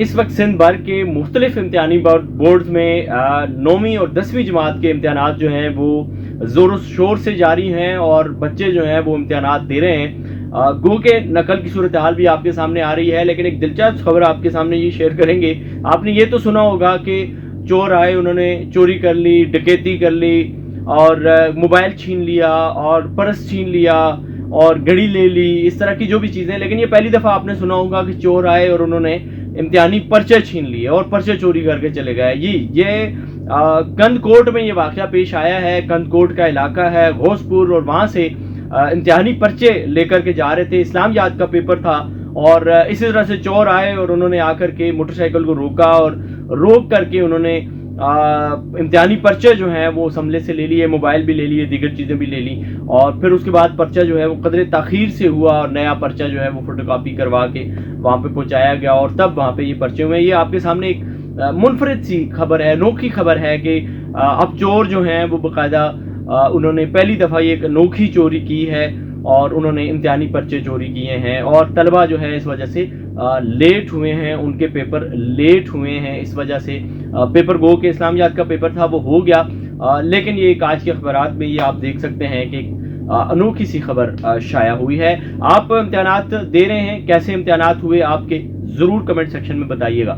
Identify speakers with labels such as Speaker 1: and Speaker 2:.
Speaker 1: اس وقت سندھ بھر کے مختلف امتحانی بورڈز میں 9ویں اور 10ویں جماعت کے امتحانات جو ہیں وہ زور و شور سے جاری ہیں اور بچے جو ہیں وہ امتحانات دے رہے ہیں۔ گو کہ نقل کی صورتحال بھی آپ کے سامنے آ رہی ہے، لیکن ایک دلچسپ خبر آپ کے سامنے یہ شیئر کریں گے۔ آپ نے یہ تو سنا ہوگا کہ چور آئے، انہوں نے چوری کر لی، ڈکیتی کر لی اور موبائل چھین لیا اور پرس چھین لیا اور گھڑی لے لی، اس طرح کی جو بھی چیزیں، لیکن یہ پہلی دفعہ آپ نے سنا ہوگا کہ چور آئے اور انہوں نے امتحانی پرچے چھین لیے اور پرچے چوری کر کے چلے گئے۔ یہ کند کوٹ میں یہ واقعہ پیش آیا ہے۔ کند کوٹ کا علاقہ ہے غوث پور، اور وہاں سے امتحانی پرچے لے کر کے جا رہے تھے، اسلام یاد کا پیپر تھا، اور اسی طرح سے چور آئے اور انہوں نے آ کر کے موٹر سائیکل کو روکا اور روک کر کے انہوں نے امتحانی پرچے جو ہیں وہ سنبھلے سے لے لیے، موبائل بھی لے لیے، دیگر چیزیں بھی لے لی، اور پھر اس کے بعد پرچہ جو ہے وہ قدرے تاخیر سے ہوا اور نیا پرچہ جو ہے وہ فوٹو کاپی کروا کے وہاں پہ پہنچایا گیا اور تب وہاں پہ یہ پرچے ہوئے۔ یہ آپ کے سامنے ایک منفرد سی خبر ہے، انوکھی خبر ہے کہ اب چور جو ہیں وہ باقاعدہ انہوں نے پہلی دفعہ یہ ایک انوکھی چوری کی ہے اور انہوں نے امتحانی پرچے چوری کیے ہیں، اور طلبہ جو ہے اس وجہ سے لیٹ ہوئے ہیں، ان کے پیپر لیٹ ہوئے ہیں، اس وجہ سے پیپر گو کہ اسلام یاد کا پیپر تھا وہ ہو گیا، لیکن یہ ایک آج کے اخبارات میں یہ آپ دیکھ سکتے ہیں کہ انوکھی سی خبر شائع ہوئی ہے۔ آپ امتحانات دے رہے ہیں، کیسے امتحانات ہوئے آپ کے، ضرور کمنٹ سیکشن میں بتائیے گا۔